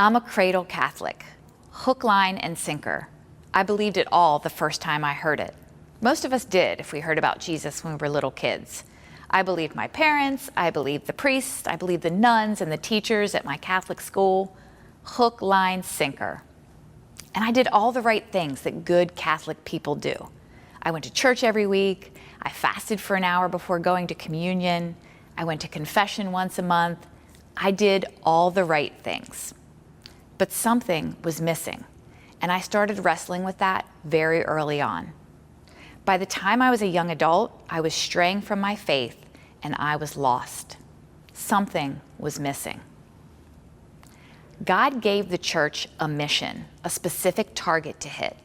I'm a cradle Catholic, hook, line, and sinker. I believed it all the first time I heard it. Most of us did if we heard about Jesus when we were little kids. I believed my parents, I believed the priests, I believed the nuns and the teachers at my Catholic school. Hook, line, sinker. And I did all the right things that good Catholic people do. I went to church every week, I fasted for an hour before going to communion, I went to confession once a month. I did all the right things. But something was missing, and I started wrestling with that very early on. By the time I was a young adult, I was straying from my faith, and I was lost. Something was missing. God gave the church a mission, a specific target to hit.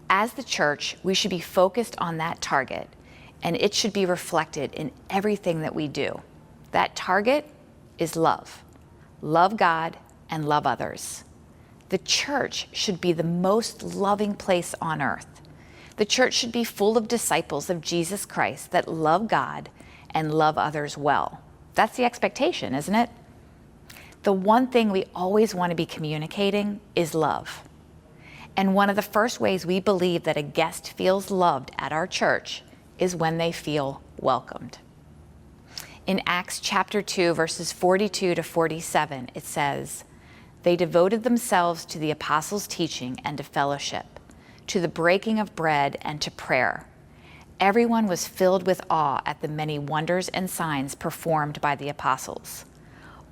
As the church, we should be focused on that target, and it should be reflected in everything that we do. That target is love. Love God and love others. The church should be the most loving place on earth. The church should be full of disciples of Jesus Christ that love God and love others well. That's the expectation, isn't it? The one thing we always want to be communicating is love. And one of the first ways we believe that a guest feels loved at our church is when they feel welcomed. In Acts chapter 2, verses 42 to 47, it says, "They devoted themselves to the apostles' teaching and to fellowship, to the breaking of bread and to prayer. Everyone was filled with awe at the many wonders and signs performed by the apostles.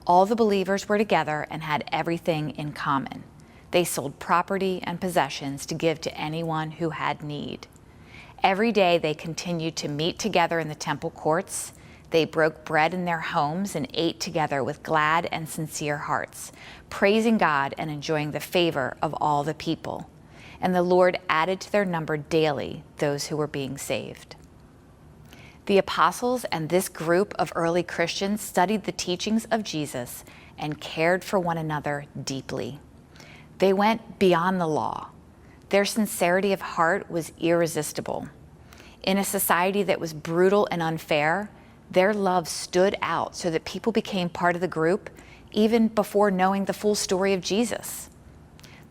All the believers were together and had everything in common. They sold property and possessions to give to anyone who had need. Every day they continued to meet together in the temple courts. They broke bread in their homes and ate together with glad and sincere hearts, praising God and enjoying the favor of all the people. And the Lord added to their number daily those who were being saved." The apostles and this group of early Christians studied the teachings of Jesus and cared for one another deeply. They went beyond the law. Their sincerity of heart was irresistible. In a society that was brutal and unfair, their love stood out so that people became part of the group even before knowing the full story of Jesus.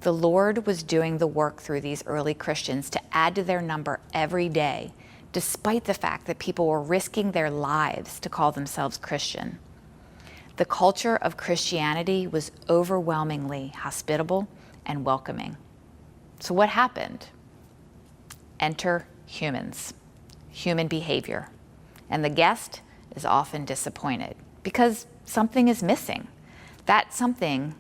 The Lord was doing the work through these early Christians to add to their number every day, despite the fact that people were risking their lives to call themselves Christian. The culture of Christianity was overwhelmingly hospitable and welcoming. So what happened? Enter humans, human behavior. And the guest is often disappointed because something is missing. That something,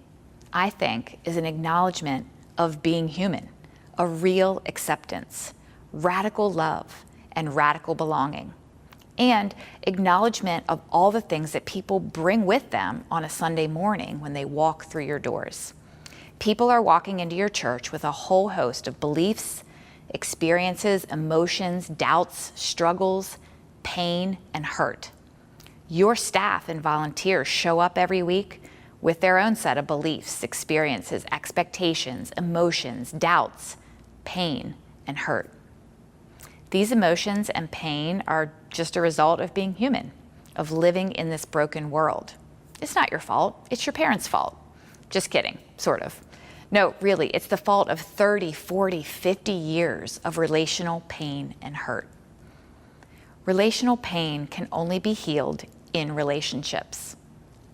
I think, is an acknowledgement of being human, a real acceptance, radical love, and radical belonging, and acknowledgement of all the things that people bring with them on a Sunday morning when they walk through your doors. People are walking into your church with a whole host of beliefs, experiences, emotions, doubts, struggles, pain, and hurt. Your staff and volunteers show up every week with their own set of beliefs, experiences, expectations, emotions, doubts, pain, and hurt. These emotions and pain are just a result of being human, of living in this broken world. It's not your fault, it's your parents' fault. Just kidding, sort of. No, really, it's the fault of 30, 40, 50 years of relational pain and hurt. Relational pain can only be healed in relationships.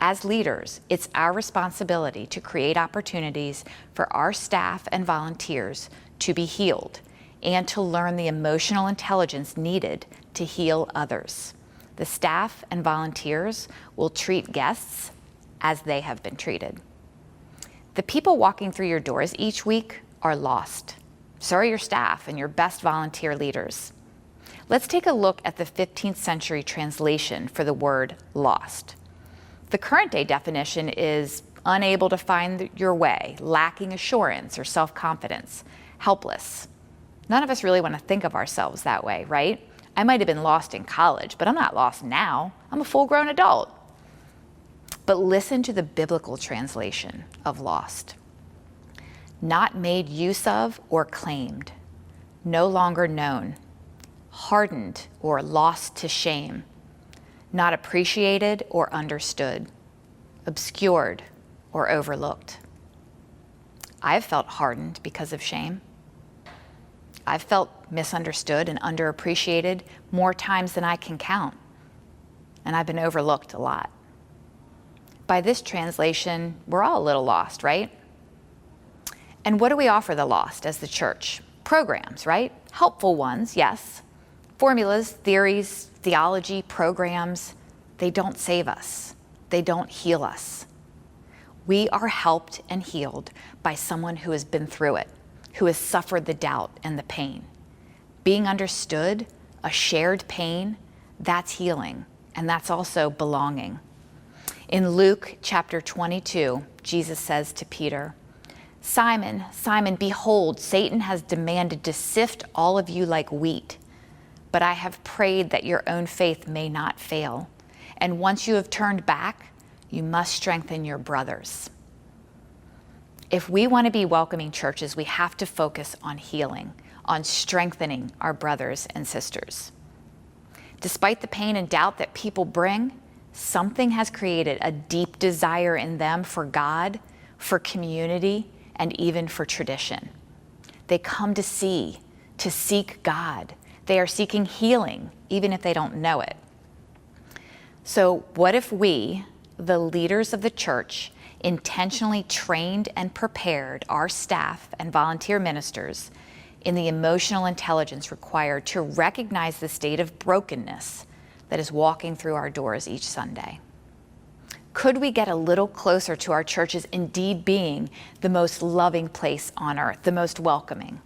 As leaders, it's our responsibility to create opportunities for our staff and volunteers to be healed and to learn the emotional intelligence needed to heal others. The staff and volunteers will treat guests as they have been treated. The people walking through your doors each week are lost. So are your staff and your best volunteer leaders. Let's take a look at the 15th century translation for the word lost. The current day definition is unable to find your way, lacking assurance or self-confidence, helpless. None of us really want to think of ourselves that way, right? I might have been lost in college, but I'm not lost now. I'm a full-grown adult. But listen to the biblical translation of lost. Not made use of or claimed, no longer known, hardened or lost to shame, not appreciated or understood, obscured or overlooked. I've felt hardened because of shame. I've felt misunderstood and underappreciated more times than I can count. And I've been overlooked a lot. By this translation, we're all a little lost, right? And what do we offer the lost as the church? Programs, right? Helpful ones, yes. Formulas, theories, theology, programs, they don't save us. They don't heal us. We are helped and healed by someone who has been through it, who has suffered the doubt and the pain. Being understood, a shared pain, that's healing, and that's also belonging. In Luke chapter 22, Jesus says to Peter, "Simon, Simon, behold, Satan has demanded to sift all of you like wheat, but I have prayed that your own faith may not fail. And once you have turned back, you must strengthen your brothers." If we want to be welcoming churches, we have to focus on healing, on strengthening our brothers and sisters. Despite the pain and doubt that people bring, something has created a deep desire in them for God, for community, and even for tradition. They come to seek God. They are seeking healing, even if they don't know it. So what if we, the leaders of the church, intentionally trained and prepared our staff and volunteer ministers in the emotional intelligence required to recognize the state of brokenness that is walking through our doors each Sunday? Could we get a little closer to our churches indeed being the most loving place on earth, the most welcoming?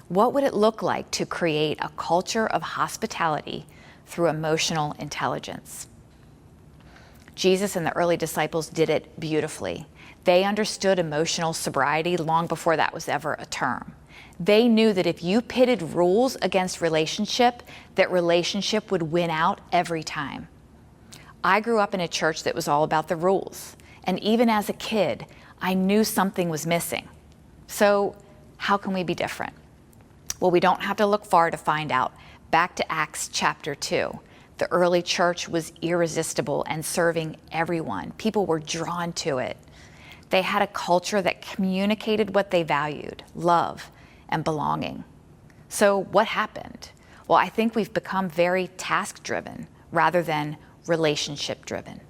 What would it look like to create a culture of hospitality through emotional intelligence? Jesus and the early disciples did it beautifully. They understood emotional sobriety long before that was ever a term. They knew that if you pitted rules against relationship, that relationship would win out every time. I grew up in a church that was all about the rules. And even as a kid, I knew something was missing. So how can we be different? Well, we don't have to look far to find out. Back to Acts chapter 2. The early church was irresistible and serving everyone. People were drawn to it. They had a culture that communicated what they valued, love and belonging. So what happened? Well, I think we've become very task-driven rather than relationship-driven.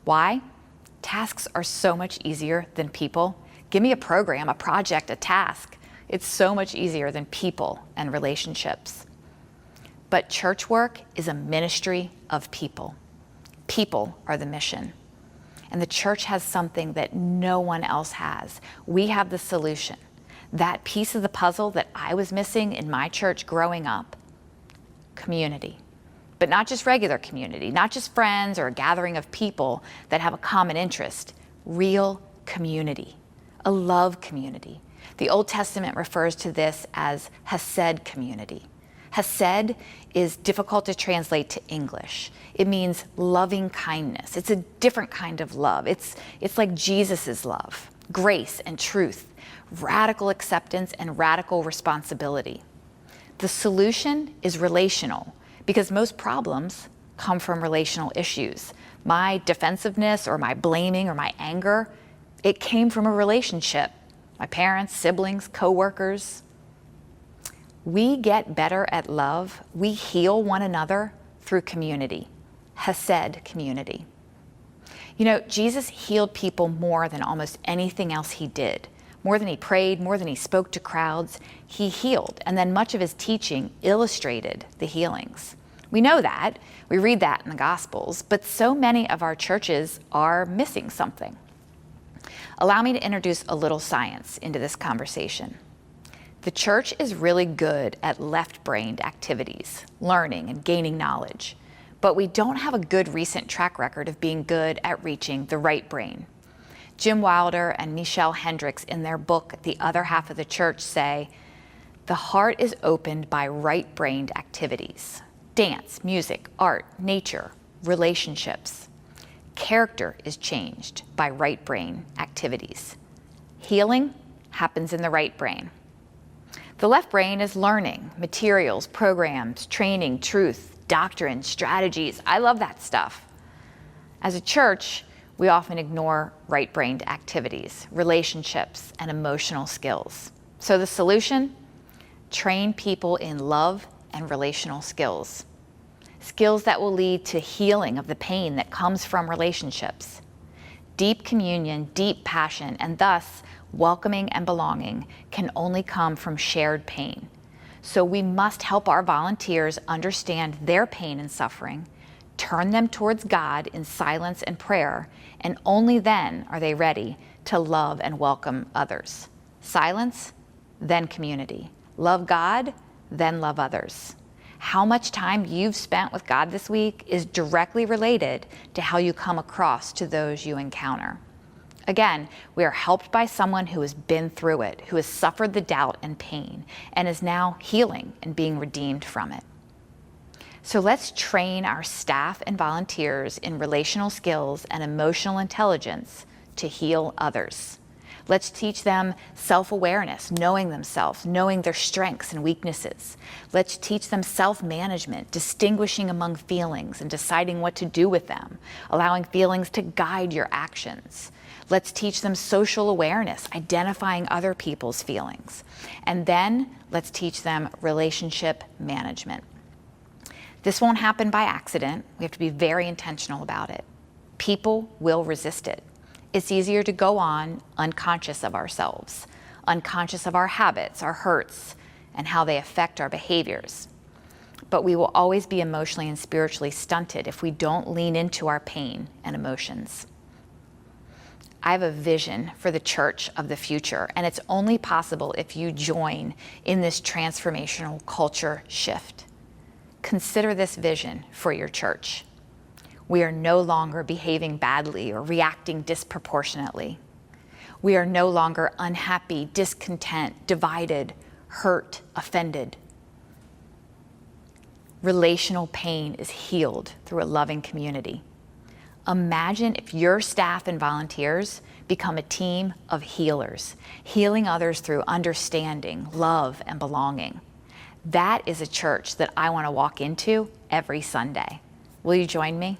Why? Tasks are so much easier than people. Give me a program, a project, a task. It's so much easier than people and relationships. But church work is a ministry of people. People are the mission. And the church has something that no one else has. We have the solution. That piece of the puzzle that I was missing in my church growing up, community. But not just regular community, not just friends or a gathering of people that have a common interest, real community, a love community. The Old Testament refers to this as Hesed community. Hesed is difficult to translate to English. It means loving kindness. It's a different kind of love. It's like Jesus's love, grace and truth, radical acceptance and radical responsibility. The solution is relational, because most problems come from relational issues. My defensiveness or my blaming or my anger, it came from a relationship. My parents, siblings, coworkers. We get better at love. We heal one another through community, Hesed community. You know, Jesus healed people more than almost anything else he did. More than he prayed, more than he spoke to crowds, he healed. And then much of his teaching illustrated the healings. We know that. We read that in the Gospels, but so many of our churches are missing something. Allow me to introduce a little science into this conversation. The church is really good at left-brained activities, learning and gaining knowledge, but we don't have a good recent track record of being good at reaching the right brain. Jim Wilder and Michelle Hendricks in their book, The Other Half of the Church, say, the heart is opened by right-brained activities. Dance, music, art, nature, relationships. Character is changed by right brain activities. Healing happens in the right brain. The left brain is learning, materials, programs, training, truth, doctrine, strategies. I love that stuff. As a church, We often ignore right-brained activities, relationships, and emotional skills. So the solution? Train people in love and relational skills. Skills that will lead to healing of the pain that comes from relationships. Deep communion, deep passion, and thus welcoming and belonging can only come from shared pain. So we must help our volunteers understand their pain and suffering, turn them towards God in silence and prayer, and only then are they ready to love and welcome others. Silence, then community. Love God, then love others. How much time you've spent with God this week is directly related to how you come across to those you encounter. Again, we are helped by someone who has been through it, who has suffered the doubt and pain, and is now healing and being redeemed from it. So let's train our staff and volunteers in relational skills and emotional intelligence to heal others. Let's teach them self-awareness, knowing themselves, knowing their strengths and weaknesses. Let's teach them self-management, distinguishing among feelings and deciding what to do with them, allowing feelings to guide your actions. Let's teach them social awareness, identifying other people's feelings. And then let's teach them relationship management. This won't happen by accident. We have to be very intentional about it. People will resist it. It's easier to go on unconscious of ourselves, unconscious of our habits, our hurts, and how they affect our behaviors. But we will always be emotionally and spiritually stunted if we don't lean into our pain and emotions. I have a vision for the church of the future, and it's only possible if you join in this transformational culture shift. Consider this vision for your church. We are no longer behaving badly or reacting disproportionately. We are no longer unhappy, discontent, divided, hurt, offended. Relational pain is healed through a loving community. Imagine if your staff and volunteers become a team of healers, healing others through understanding, love, and belonging. That is a church that I want to walk into every Sunday. Will you join me?